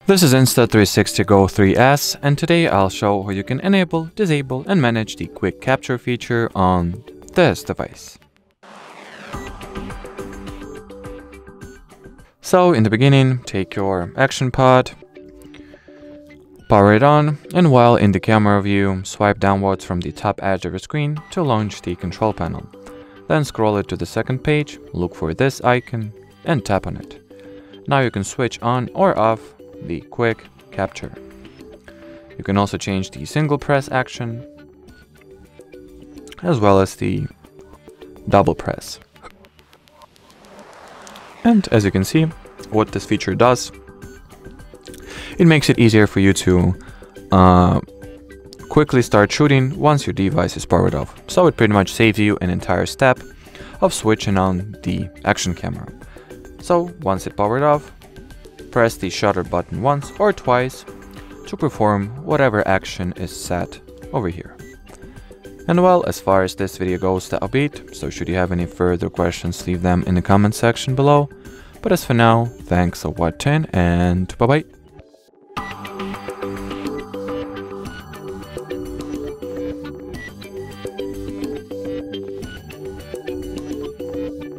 This is Insta360 GO 3S, and today I'll show how you can enable, disable and manage the quick capture feature on this device. So in the beginning, take your action pod, power it on, and while in the camera view, swipe downwards from the top edge of your screen to launch the control panel. Then scroll it to the second page, look for this icon and tap on it. Now you can switch on or off the quick capture. You can also change the single press action as well as the double press. And as you can see, what this feature does, it makes it easier for you to quickly start shooting once your device is powered off. So it pretty much saves you an entire step of switching on the action camera. So once it's powered off, press the shutter button once or twice to perform whatever action is set over here. And well, as far as this video goes, that'll be it. So should you have any further questions, leave them in the comment section below. But as for now, thanks for watching and bye bye.